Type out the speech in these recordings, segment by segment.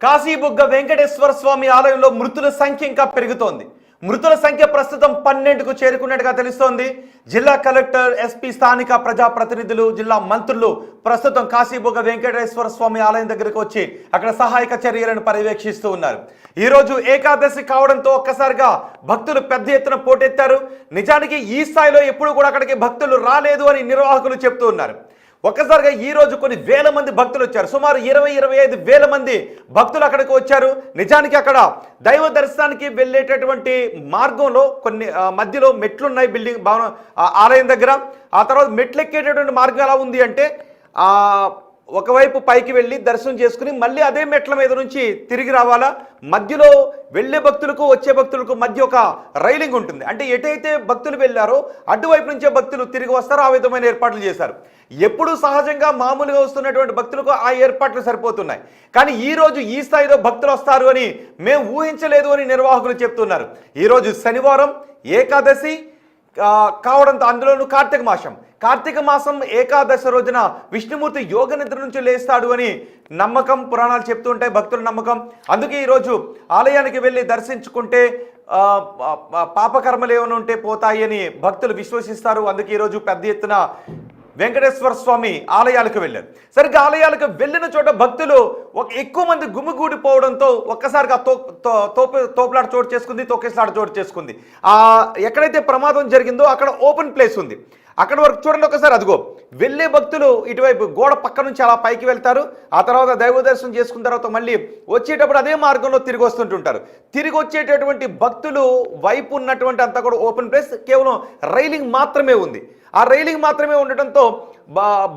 కాశీబుగ్గ వెంకటేశ్వర స్వామి ఆలయంలో మృతుల సంఖ్య ఇంకా పెరుగుతోంది. మృతుల సంఖ్య ప్రస్తుతం 12కు చేరుకున్నట్టుగా తెలుస్తోంది. జిల్లా కలెక్టర్, ఎస్పీ, స్థానిక ప్రజాప్రతినిధులు, జిల్లా మంత్రులు ప్రస్తుతం కాశీబుగ్గ వెంకటేశ్వర స్వామి ఆలయం దగ్గరకు వచ్చి అక్కడ సహాయక చర్యలను పర్యవేక్షిస్తూ ఉన్నారు. ఈ రోజు ఏకాదశి కావడంతో ఒక్కసారిగా భక్తులు పెద్ద ఎత్తున పోటెత్తారు. నిజానికి ఈ స్థాయిలో ఎప్పుడు కూడా అక్కడికి భక్తులు రాలేదు అని నిర్వాహకులు చెప్తూ ఉన్నారు. ఒక్కసారిగా ఈ రోజు కొన్ని వేల మంది భక్తులు వచ్చారు. సుమారు 20-25 వేల మంది భక్తులు అక్కడికి వచ్చారు. నిజానికి అక్కడ దైవ దర్శనానికి వెళ్ళేటటువంటి మార్గంలో కొన్ని మధ్యలో మెట్లున్నాయి. బిల్డింగ్ భవనం ఆలయం దగ్గర. ఆ తర్వాత మెట్లు ఎక్కేటటువంటి మార్గం ఎలా ఉంది అంటే ఒకవైపు పైకి వెళ్ళి దర్శనం చేసుకుని మళ్ళీ అదే మెట్ల మీద నుంచి తిరిగి రావాలా. మధ్యలో వెళ్ళే భక్తులకు వచ్చే భక్తులకు మధ్య ఒక రైలింగ్ ఉంటుంది. అంటే ఎటైతే భక్తులు వెళ్ళారో అటువైపు నుంచే భక్తులు తిరిగి వస్తారో ఆ విధమైన ఏర్పాట్లు చేశారు. ఎప్పుడు సహజంగా మామూలుగా వస్తున్నటువంటి భక్తులకు ఆ ఏర్పాట్లు సరిపోతున్నాయి. కానీ ఈరోజు ఈ స్థాయిలో భక్తులు వస్తారు అని మేము ఊహించలేదు అని నిర్వాహకులు చెప్తున్నారు. ఈరోజు శనివారం ఏకాదశి కావడంతో అందులోనూ కార్తీక మాసం ఏకాదశి రోజున విష్ణుమూర్తి యోగ నిద్ర నుంచి లేస్తాడు అని నమ్మకం, పురాణాలు చెప్తూ ఉంటాయి, భక్తుల నమ్మకం. అందుకే ఈరోజు ఆలయానికి వెళ్ళి దర్శించుకుంటే పాపకర్మలు ఏమైనా ఉంటే పోతాయి అని భక్తులు విశ్వసిస్తారు. అందుకే ఈరోజు పెద్ద ఎత్తున వెంకటేశ్వర స్వామి ఆలయాలకు వెళ్ళారు. సరిగ్గా ఆలయాలకు వెళ్ళిన చోట భక్తులు ఎక్కువ మంది గుమిగూడిపోవడంతో ఒక్కసారిగా తోపులాట చోటు చేసుకుంది, తొక్కేసలాట చోటు చేసుకుంది. ఎక్కడైతే ప్రమాదం జరిగిందో అక్కడ ఓపెన్ ప్లేస్ ఉంది. అక్కడ వరకు చూడండి ఒకసారి. అదిగో వెళ్ళే భక్తులు ఇటువైపు గోడ పక్క నుంచి అలా పైకి వెళ్తారు. ఆ తర్వాత దైవ దర్శనం చేసుకున్న తర్వాత మళ్ళీ వచ్చేటప్పుడు అదే మార్గంలో తిరిగి వస్తుంటుంటారు. తిరిగి వచ్చేటటువంటి భక్తులు వైపు ఉన్నటువంటి అంతా కూడా ఓపెన్ ప్లేస్, కేవలం రైలింగ్ మాత్రమే ఉంది. ఆ రైలింగ్ మాత్రమే ఉండటంతో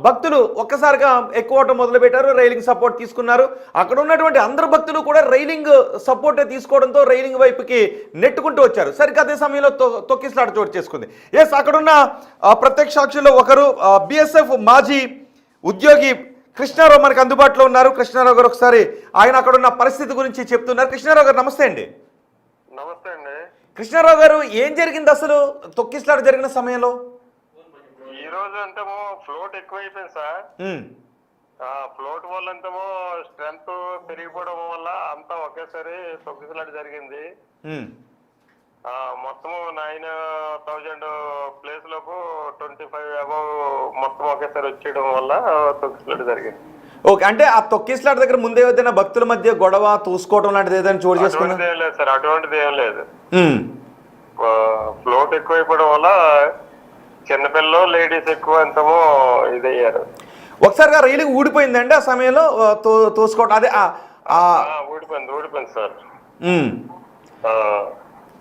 భక్తులు ఒక్కసారిగా ఎక్కువటం మొదలుపెట్టారు. రైలింగ్ సపోర్ట్ తీసుకున్నారు. అక్కడ ఉన్నటువంటి అందరు భక్తులు కూడా రైలింగ్ సపోర్ట్ తీసుకోవడంతో రైలింగ్ వైపుకి నెట్టుకుంటూ వచ్చారు. సరిగ్గా అదే సమయంలో తొక్కిసలాట చోటు చేసుకుంది. ఎస్, అక్కడున్న ప్రత్యక్ష సాక్షుల్లో ఒకరు బిఎస్ఎఫ్ మాజీ ఉద్యోగి కృష్ణారావు మనకు అందుబాటులో ఉన్నారు. కృష్ణారావు గారు ఒకసారి ఆయన అక్కడున్న పరిస్థితి గురించి చెప్తున్నారు. కృష్ణారావు గారు నమస్తే అండి. నమస్తే అండి. కృష్ణారావు గారు, ఏం జరిగింది అసలు తొక్కిసలాట జరిగిన సమయంలో? ఈ రోజు అంతేమో ఫ్లోట్ ఎక్కువైపోయింది సార్. ఫ్లోట్ వల్ల అంతేమో స్ట్రెంత్ పెరిగిపోవడం వల్ల అంతా ఒకేసారి తొక్కిసలాట జరిగింది. మొత్తము 9,000 ప్లేస్ లోపు 25 అబౌవ్ మొత్తం ఒకేసారి వచ్చేయడం వల్ల తొక్కిసలాట జరిగింది. ఓకే, అంటే ఆ తొక్కిసలాట దగ్గర ముందే ఏదైనా భక్తుల మధ్య గొడవ తూసుకోవడం లాంటిది ఏదైనా చోటు చేసుకున్నది? ఏం లేదు సార్, అటువంటిది ఏం లేదు. ఫ్లోట్ ఎక్కువైపోవడం వల్ల చిన్నపిల్లలు, లేడీస్ ఎక్కువ అంతమో ఇదయ్యారు. ఒకసారిగా రైలింగ్ ఊడిపోయిందండి ఆ సమయంలో తోసుకోవడం? అదే ఊడిపోయింది సార్.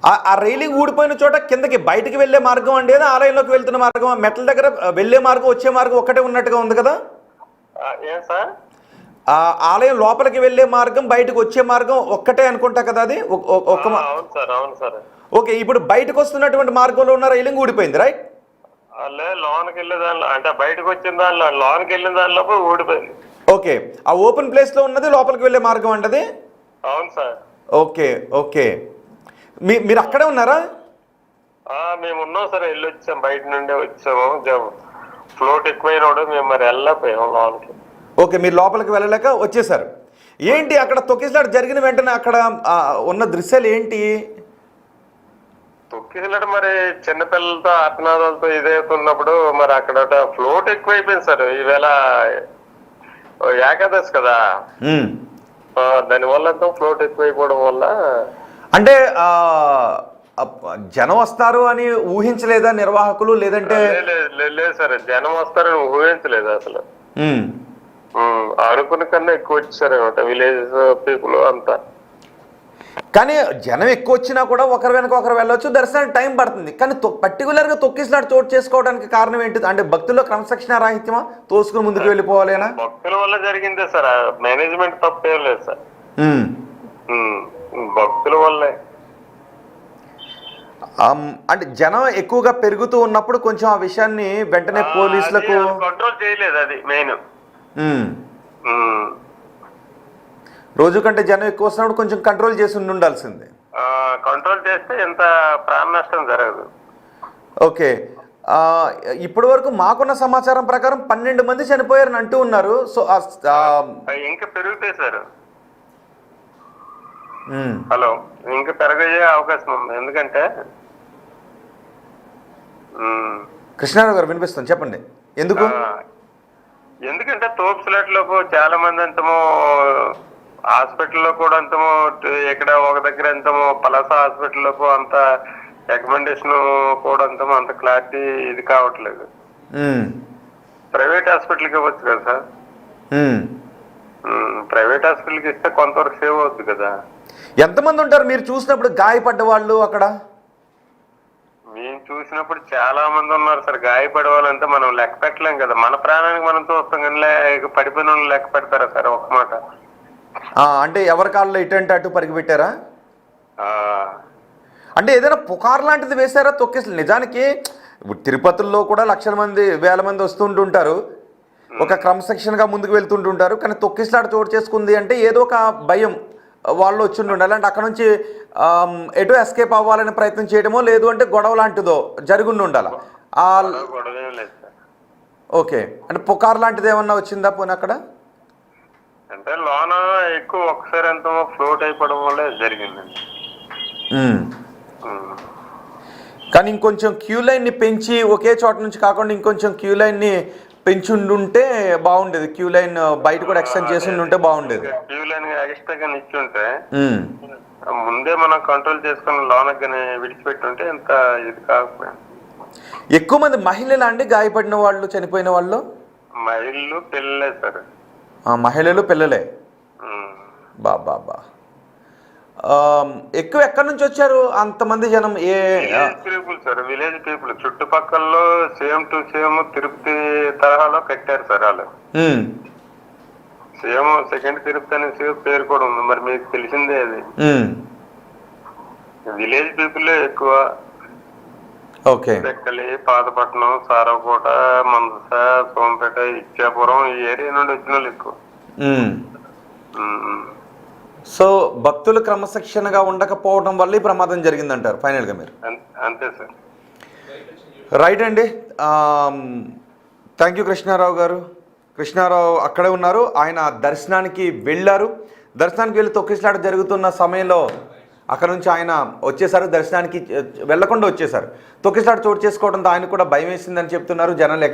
ఆ రైలింగ్ ఊడిపోయిన చోట కిందకి బయటికి వెళ్లే మార్గం అండి, ఆలయంలోకి వెళ్తున్న మార్గం, మెట్ల దగ్గర వెళ్లే మార్గం వచ్చే మార్గం ఒక్కటే ఉన్నట్టుగా ఉంది కదా? ఏం సార్, ఆలయం లోపలికి వెళ్లే మార్గం, బయటకు వచ్చే మార్గం ఒక్కటే అనుకుంటా కదా అది? అవును సార్. ఓకే, ఇప్పుడు బయటకు వస్తున్నటువంటి మార్గంలో ఉన్న రైలింగ్ ఊడిపోయింది, రైట్? లోనికి వెళ్ళే దానిలో అంటే బయటకు వచ్చిన దానిలో లోనికి వెళ్ళిన దానిలో ఊడిపోయింది. ఓకే, ఆ ఓపెన్ ప్లేస్ లో ఉన్నది లోపలికి వెళ్ళే మార్గం అంటది? అవును సార్. ఓకే, మీరు అక్కడే ఉన్నారా? మేము ఉన్నాం సార్, వెళ్ళి వచ్చాం, బయట నుండే వచ్చాము. ఫ్లోట్ ఎక్కువైనప్పుడు మేము మరి వెళ్ళలేకపోయాము లోనికి. ఓకే, మీరు లోపలికి వెళ్ళలేక వచ్చేసారు. ఏంటి అక్కడ తొక్కిసలాట జరిగిన వెంటనే అక్కడ ఉన్న దృశ్యాలు ఏంటి? తొక్కిసలాట మరి చిన్నపిల్లలతో ఆత్మనాదాలతో ఇదవుతున్నప్పుడు మరి అక్కడ ఫ్లోట్ ఎక్కువైపోయింది సార్. ఈవేళ ఏకాదశి కదా, దానివల్ల ఫ్లోట్ ఎక్కువైపోవడం వల్ల. అంటే జనం వస్తారు అని ఊహించలేదా నిర్వాహకులు? లేదంటే లేదు సార్, జనం వస్తారని ఊహించలేదు అసలు. అనుకున్న కన్నా ఎక్కువ వచ్చేసారనమాట విలేజ్ పీపుల్ అంతా. కానీ జనం ఎక్కువ వచ్చినా కూడా ఒకరి వెనక ఒకరు వెళ్ళొచ్చు, దర్శనానికి టైం పడుతుంది. కానీ పర్టికులర్గా తొక్కిసలాట చోటు చేసుకోవడానికి కారణం ఏంటి? అంటే భక్తుల్లో క్రమశిక్షణ రాహిత్యమా, తోసుకుని ముందుకు వెళ్ళిపోవాలేనా? భక్తుల వల్ల జరిగిందే సార్, మేనేజ్మెంట్ తప్పేం లేదు సార్, భక్తుల వల్లే. అంటే జనం ఎక్కువగా పెరుగుతూ ఉన్నప్పుడు కొంచెం ఆ విషయాన్ని వెంటనే పోలీసులకు కంట్రోల్ చేయలేదు, అది మెయిన్. రోజు కంటే జనం ఎక్కువ వస్తున్నప్పుడు కొంచెం కంట్రోల్ చేసి ఉండాల్సిందే. కంట్రోల్ చేస్తే ఎంత ప్రాణ నష్టం జరగదు. ఓకే, ఇప్పటి వరకు మాకున్న సమాచారం ప్రకారం 12 మంది చనిపోయారని అంటూ ఉన్నారు. సో ఇంకా పెరుగుతాయి సార్. హలో, ఇంకా పెరగే అవకాశం ఉంది. ఎందుకంటే కృష్ణారావు గారు వినిపిస్తుంది, చెప్పండి. ఎందుకు? ఎందుకంటే తోపులాట్లకు చాలా మంది అంతమో హాస్పిటల్లో కూడా అంతమో, ఇక్కడ ఒక దగ్గర అంతమో పలాస హాస్పిటల్లోకి అంత రికమెండేషన్ కూడా అంతమో అంత క్లారిటీ ఇది కావట్లేదు. ప్రైవేట్ హాస్పిటల్కి ఇవ్వచ్చు కదా సార్. ప్రైవేట్ హాస్పిటల్కి ఇస్తే కొంతవరకు సేవ్ అవుతుంది కదా. ఎంతమంది ఉంటారు మీరు చూసినప్పుడు గాయపడ్డ వాళ్ళు అక్కడ? మేము చూసినప్పుడు చాలా మంది ఉన్నారు సార్. గాయపడే వాళ్ళంతా మనం లెక్క పెట్టలేం కదా. మన ప్రాణానికి మనం చూస్తాం కానీ పడిపోయిన వాళ్ళు లెక్క పెడతారా సార్? ఒక మాట అంటే ఎవరి కాళ్ళు ఇటు అటు పరిగి పెట్టారా? అంటే ఏదైనా పుకార్ లాంటిది వేశారా? తొక్కేసి నిజానికి ఇప్పుడు తిరుపతిలో కూడా లక్షల మంది వేల మంది వస్తుంటుంటారు, ఒక క్రమశిక్షణగా ముందుకు వెళ్తుంటుంటారు. కానీ తొక్కిసలాట చోటు చేసుకుంది అంటే ఏదో ఒక భయం వాళ్ళు వచ్చి ఉండాలి. అంటే అక్కడ నుంచి ఎటో ఎస్కేప్ అవ్వాలని ప్రయత్నం చేయడమో, లేదు అంటే గొడవ లాంటిదో జరుగుండి ఉండాలి. ఓకే, అంటే పుకార్ లాంటిది ఏమన్నా వచ్చిందా పోనీ అక్కడ? అంటే లోన ఎక్కువ ఒకసారి ఎంతో ఫ్లోట్ అయిపోవడం వల్ల జరిగిందండి. కానీ ఇంకొంచెం క్యూ లైన్ని పెంచి ఒకే చోట నుంచి కాకుండా ఇంకొంచెం క్యూ లైన్ని పెంచుండుంటే బాగుండేది. క్యూ లైన్ బయట కూడా ఎక్స్టెండ్ చేసి ఉంటే బాగుండేది. క్యూ లైన్ ఎక్స్ట్రాగా ఇచ్చుంటే ముందే మనం కంట్రోల్ చేసుకుని లోనగానే విడిచిపెట్టుంటే ఎంత ఇది కాకపోయింది. ఎక్కువ మంది మహిళలు అండి గాయపడిన వాళ్ళు, చనిపోయిన వాళ్ళు? మహిళలు, పిల్లలే సార్. మహిళలు, పిల్లలే. బాబా, ఎక్కువ ఎక్కడి నుంచి వచ్చారు అంతమంది జనం? People sir, village people. చుట్టుపక్కల సేమ్ టు సేమ్ తిరుపతి తరహాలో కట్టారు సార్ వాళ్ళు. సేమ్ సెకండ్ తిరుపతి అనే పేరు కూడా ఉంది, మరి మీకు తెలిసిందే అది. విలేజ్ పీపుల్ ఎక్కువ. చెక్కలి, పాతపట్నం, సారవకోట, మందస, సోంపేట, ఇచ్చాపురం ఈ ఏరియా నుండి వచ్చిన వాళ్ళు ఎక్కువ. సో భక్తులు క్రమశిక్షణగా ఉండకపోవడం వల్ల ఈ ప్రమాదం జరిగిందంటారు ఫైనల్గా మీరు? అంతే సార్. రైట్ అండి, థ్యాంక్ యూ కృష్ణారావు గారు. కృష్ణారావు అక్కడే ఉన్నారు, ఆయన దర్శనానికి వెళ్ళారు. దర్శనానికి వెళ్ళి తొక్కిసలాట జరుగుతున్న సమయంలో అక్కడ నుంచి ఆయన వచ్చేసారు, దర్శనానికి వెళ్లకుండా వచ్చేసారు. తొక్కిసలాట చోటు చేసుకోవడంతో ఆయన కూడా భయం వేసిందని చెప్తున్నారు. జనాలు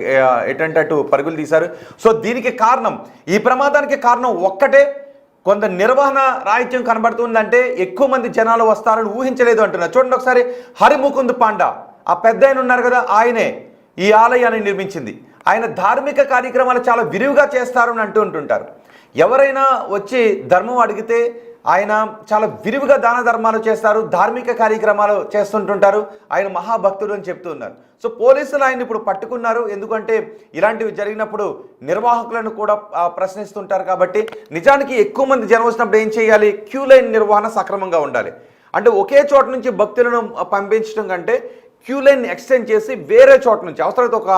ఎటంటే అటు పరుగులు తీశారు. సో దీనికి కారణం, ఈ ప్రమాదానికి కారణం ఒక్కటే, కొంత నిర్వహణ రాహిత్యం కనబడుతుందంటే ఎక్కువ మంది జనాలు వస్తారని ఊహించలేదు అంటున్నారు. చూడండి ఒకసారి, హరిముకుంద్ పాండా ఆ పెద్ద ఆయన ఉన్నారు కదా, ఆయనే ఈ ఆలయాన్ని నిర్మించింది. ఆయన ధార్మిక కార్యక్రమాలు చాలా విరివిగా చేస్తారు అని ఉంటుంటారు. ఎవరైనా వచ్చి ధర్మం అడిగితే ఆయన చాలా విరివిగా దాన ధర్మాలు చేస్తారు, ధార్మిక కార్యక్రమాలు చేస్తుంటుంటారు. ఆయన మహాభక్తుడు అని చెప్తున్నారు. సో పోలీసులు ఆయన ఇప్పుడు పట్టుకున్నారు. ఎందుకంటే ఇలాంటివి జరిగినప్పుడు నిర్వాహకులను కూడా ప్రశ్నిస్తుంటారు కాబట్టి. నిజానికి ఎక్కువ మంది జనం వచ్చినప్పుడు ఏం చేయాలి? క్యూ లైన్ నిర్వహణ సక్రమంగా ఉండాలి. అంటే ఒకే చోట నుంచి భక్తులను పంపించడం కంటే క్యూ లైన్ ఎక్స్టెండ్ చేసి వేరే చోట నుంచి అవసరమైతే ఒక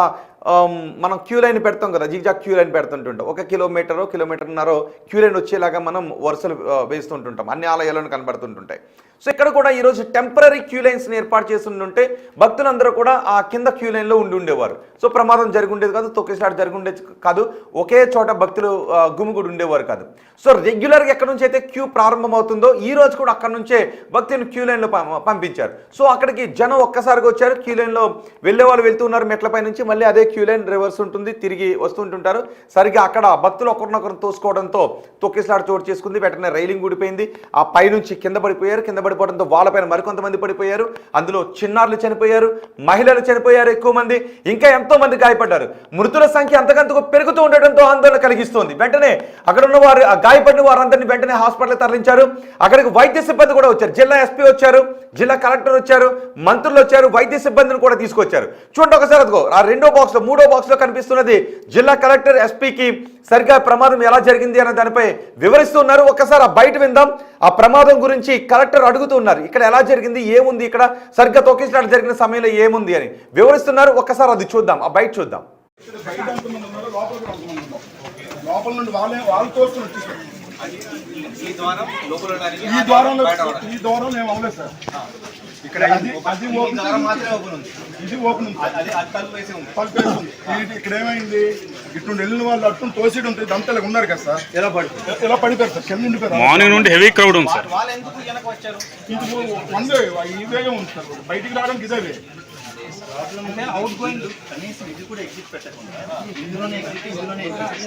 మనం క్యూ లైన్ పెడతాం కదా, జిగ్జాగ్ క్యూ లైన్ పెడుతుంటుంటాం. 1 కిలోమీటరో కిలోమీటర్న్నరో క్యూ లైన్ వచ్చేలాగా మనం వరుసలు వేస్తుంటుంటాం, అన్ని ఆలయాలను కనబడుతుంటుంటాయి. సో ఇక్కడ కూడా ఈరోజు టెంపరీ క్యూ లైన్స్ని ఏర్పాటు చేసి ఉంటే భక్తులందరూ కూడా ఆ కింద క్యూ లైన్లో ఉండేవారు. సో ప్రమాదం జరిగి ఉండేది కాదు, తొక్కిసలాట జరిగి ఉండేది కాదు, ఒకే చోట భక్తులు గుమిగుడు ఉండేవారు కాదు. సో రెగ్యులర్గా ఎక్కడి నుంచి అయితే క్యూ ప్రారంభమవుతుందో ఈ రోజు కూడా అక్కడ నుంచే భక్తులను క్యూ లైన్లో పంపించారు. సో అక్కడికి జనం ఒక్కసారిగా వచ్చారు, క్యూ లైన్లో వెళ్ళే వాళ్ళు వెళ్తున్నారు మెట్లపై నుంచి, మళ్ళీ అదే క్యూ లైన్ రివర్స్ ఉంటుంది, తిరిగి వస్తుంటుంటారు. సరిగ్గా అక్కడ భక్తులు ఒకరినొకరు తోసుకోవడంతో తొక్కిసలాట చోటు చేసుకుంది. వెంటనే రైలింగ్ ఊడిపోయింది, ఆ పైనుంచి కింద పడిపోయారు. కింద పడిపోవడంతో వాళ్ళపైన మరికొంతమంది పడిపోయారు. అందులో చిన్నారులు చనిపోయారు, మహిళలు చనిపోయారు ఎక్కువ మంది, ఇంకా ఎంతో మంది గాయపడ్డారు. మృతుల సంఖ్య అంతకంతకు పెరుగుతూ ఉండడంతో ఆందోళన కలిగిస్తోంది. వెంటనే అక్కడ ఉన్న వారు, గాయపడిన వారందరినీ వెంటనే హాస్పిటల్కి తరలించారు. అక్కడికి వైద్య సిబ్బంది కూడా వచ్చారు, జిల్లా ఎస్పీ వచ్చారు, జిల్లా కలెక్టర్ వచ్చారు, మంత్రులు వచ్చారు, వైద్య సిబ్బందిని కూడా తీసుకొచ్చారు. చూడండి ఒకసారి, అదిగో ఆ మూడో బాక్స్లో కనిపిస్తున్నది జిల్లా కలెక్టర్ ఎస్పీకి సరిగ్గా ప్రమాదం ఎలా జరిగింది అనే దానిపై వివరిస్తున్నారు. ఒక్కసారి ఆ బయట విందాం. ఆ ప్రమాదం గురించి కలెక్టర్ అడుగుతున్నారు, ఇక్కడ ఎలా జరిగింది, ఏముంది, ఇక్కడ సరిగ్గా తొక్కిసలాట జరిగిన సమయంలో ఏముంది అని వివరిస్తున్నారు. ఒక్కసారి అది చూద్దాం, ఆ బయట చూద్దాం. లోపల నుండి వాళ్ళు తోస్తున్నారు. ఈ ద్వారం లోపల ఉండడానికి, ఈ ద్వారంలో ఈ ద్వారం మేము అవ్వలేదు సార్. ఇక్కడ అది ఓపెన్ ద్వారం మాత్రమే ఓపెన్ ఉంది. ఇది ఓపెన్ ఉంది. అది తలుపు వేసే ఉంది. పల్పేసి ఉంది. ఇక్కడ ఏమైంది, ఇటు వెళ్ళిన వాళ్ళు అట్టు తోసేటి ఉంటుంది. ఇదంతా ఇలా ఉన్నారు కదా సార్, ఎలా పడుతుంది? ఇలా పడిపోయారు సార్. కింద ఉండిపోయారు. మార్నింగ్ నుండి హెవీ క్రౌడ్ ఉంది సార్. వాళ్ళు ఎందుకు వెనక వచ్చారు? ఇది వన్ వే, ఈ వేగా ఉంది సార్. బయటికి రావడానికి ఇదే వే. అంటే అవుట్ గోయింగ్ కనీసం ఇది కూడా ఎగ్జిట్ పెట్టకుండా ఇందులోనే ఎగ్జిట్, ఇందులోనే ఎగ్జిట్.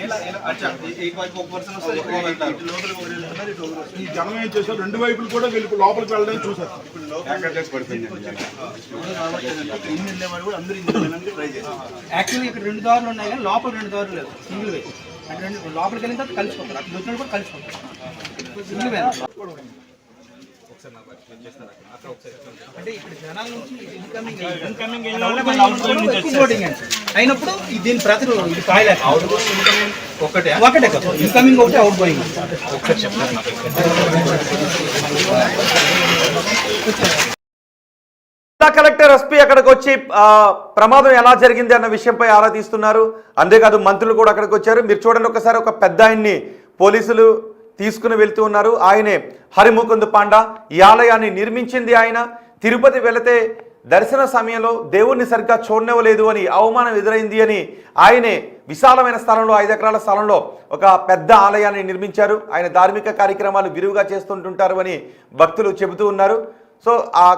ఎలా ఎలా అచ్చా ఈ వైపు ఒక పర్సన్ వస్తారు, ఇంకో వెళ్తారు. లోపలికి ఒకరు వెళ్తున్నారు, ఇటు ఒకరు వస్తారు. ఈ జనం ఏం చేశారు, రెండు వైపులు కూడా వెళ్ళి లోపలికి వెళ్ళడానికి చూసారు. యాక్చువల్లీ ఇక్కడ రెండు దారులు ఉన్నాయి కానీ లోపల రెండు దారులు లేదు, సింగిల్ వే. అంటే రెండు లోపలికి వెళ్ళిన తర్వాత కలిసిపోతారు, అక్కడ వచ్చినప్పుడు కూడా కలిసిపోతారు, సింగిల్ వే. అంటే ఇక్కడ జనాల నుంచి ఇన్కమింగ్ అయినప్పుడు దీని ప్రతి ఇది కాయలే ఒకటే కదా, ఇన్కమింగ్ ఒకటి, అవుట్ గోయింగ్ ఒకటి. చెప్తారు జిల్లా కలెక్టర్ ఎస్పీ అక్కడికి వచ్చి ప్రమాదం ఎలా జరిగింది అన్న విషయంపై ఆరా తీస్తున్నారు. అంతేకాదు మంత్రులు కూడా అక్కడికి వచ్చారు. మీరు చూడండి ఒకసారి, ఒక పెద్ద ఆయన్ని పోలీసులు తీసుకుని వెళ్తూ ఉన్నారు. ఆయనే హరిముకుంద్ పాండా. ఈ ఆలయాన్ని నిర్మించింది ఆయన. తిరుపతి వెళితే దర్శన సమయంలో దేవుణ్ణి సరిగ్గా చూడనివ్వలేదు అని అవమానం ఎదురైంది అని ఆయనే విశాలమైన స్థలంలో, 5 ఎకరాల స్థలంలో ఒక పెద్ద ఆలయాన్ని నిర్మించారు. ఆయన ధార్మిక కార్యక్రమాలు విరివిగా చేస్తుంటుంటారు అని భక్తులు చెబుతూ ఉన్నారు. సో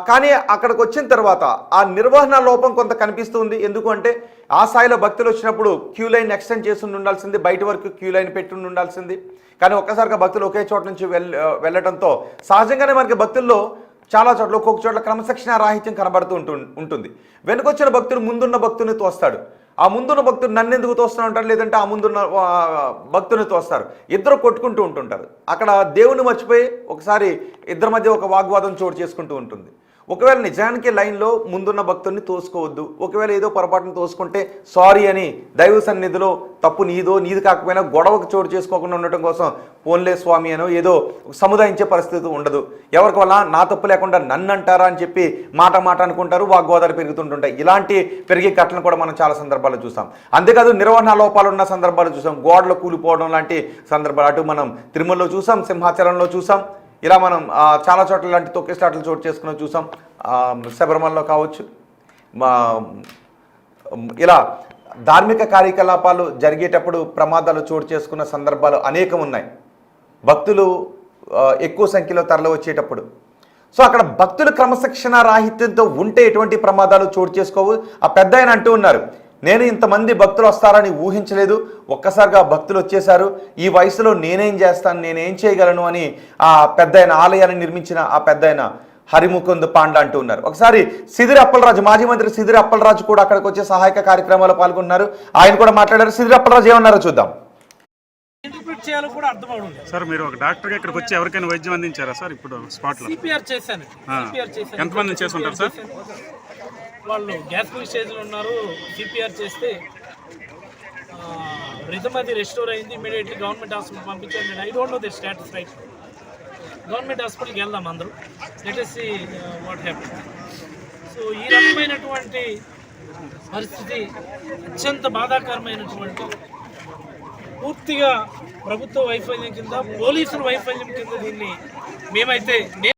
కానీ అక్కడికి వచ్చిన తర్వాత ఆ నిర్వహణ లోపం కొంత కనిపిస్తుంది. ఎందుకు అంటే ఆ స్థాయిలో భక్తులు వచ్చినప్పుడు క్యూ లైన్ ఎక్స్టెండ్ చేసి ఉండాల్సింది, బయట వరకు క్యూ లైన్ పెట్టి ఉండాల్సింది. కానీ ఒక్కసారిగా భక్తులు ఒకే చోట నుంచి వెళ్ళడంతో సహజంగానే మనకి భక్తుల్లో చాలా చోట్ల ఒక్కొక్క చోట్ల క్రమశిక్షణ రాహిత్యం కనబడుతూ ఉంటుంది. వెనుకొచ్చిన భక్తుడు ముందున్న భక్తుని తోస్తాడు. ఆ ముందున్న భక్తుడు నన్ను ఎందుకు తోస్తూ ఉంటారు, లేదంటే ఆ ముందున్న భక్తుని తోస్తారు. ఇద్దరు కొట్టుకుంటూ ఉంటుంటారు. అక్కడ దేవుని మర్చిపోయి ఒకసారి ఇద్దరి మధ్య ఒక వాగ్వాదం చోటు చేసుకుంటూ ఉంటుంది. ఒకవేళ నిజానికి లైన్లో ముందున్న భక్తుడిని తోసుకోవద్దు. ఒకవేళ ఏదో పొరపాటును తోసుకుంటే సారీ అని దైవ సన్నిధిలో తప్పు నీది కాకపోయినా గొడవకు చోటు చేసుకోకుండా ఉండటం కోసం పోన్లే స్వామి అనో ఏదో సముదాయించే పరిస్థితి ఉండదు. ఎవరికి వల్ల నా తప్పు లేకుండా నన్ను అంటారా అని చెప్పి మాట అనుకుంటారు, వాగ్వాదాలు పెరుగుతుంటుంటాయి. ఇలాంటి పెరిగే ఘటనలు కూడా మనం చాలా సందర్భాలు చూసాం. అంతేకాదు నిర్వహణ లోపాలు ఉన్న సందర్భాలు చూసాం. గోడలు కూలిపోవడం లాంటి సందర్భాలు అటు మనం తిరుమలలో చూసాం, సింహాచలంలో చూసాం. ఇలా మనం చాలా చోట్ల లాంటి తొక్కిస్లాట్లు చోటు చేసుకుని చూసాం. శబరిమలలో కావచ్చు. ఇలా ధార్మిక కార్యకలాపాలు జరిగేటప్పుడు ప్రమాదాలు చోటు చేసుకున్న సందర్భాలు అనేకం ఉన్నాయి. భక్తులు ఎక్కువ సంఖ్యలో తరలి వచ్చేటప్పుడు. సో అక్కడ భక్తులు క్రమశిక్షణ రాహిత్యంతో ఉంటే ఎటువంటి ప్రమాదాలు చోటు చేసుకోవు. ఆ పెద్ద ఆయన అంటూ ఉన్నారు, నేను ఇంతమంది భక్తులు వస్తారని ఊహించలేదు, ఒక్కసారిగా భక్తులు వచ్చేశారు, ఈ వయసులో నేనేం చేస్తాను, నేనేం చేయగలను అని ఆ పెద్ద ఆయన ఆలయాన్ని నిర్మించిన ఆ పెద్ద ఆయన హరిముకుంద్ పాండా అంటూ ఉన్నారు. ఒకసారి సిదిరి అప్పలరాజు, మాజీ మంత్రి సిదిరి అప్పలరాజు కూడా అక్కడికి వచ్చే సహాయక కార్యక్రమాల్లో పాల్గొన్నారు. ఆయన కూడా మాట్లాడారు. సిదిరి అప్పలరాజు ఏమన్నారో చూద్దాం. సార్ మీరు ఒక డాక్టర్గా ఇక్కడికి వచ్చి ఎవరికైనా వైద్యం అందించారా సార్? ఇప్పుడు స్పాట్లో సిపిఆర్ చేశాను. ఎంతమంది చేస్తుంటారు సార్? వాళ్ళు గ్యాస్ట్రిక్ స్టేజ్లో ఉన్నారు. సిపిఆర్ చేస్తే రిథమ్ అది రెస్టోర్ అయింది. ఇమీడియట్లీ గవర్నమెంట్ హాస్పిటల్ పంపించాను. నేను I don't know the status right. Government హాస్పిటల్కి వెళ్దాం అందరూ, let us see what happen. So ఈ రకమైనటువంటి పరిస్థితి అత్యంత బాధాకరమైనటువంటి, పూర్తిగా ప్రభుత్వ వైఫల్యం కింద, పోలీసుల వైఫల్యం కింద దీన్ని మేమైతే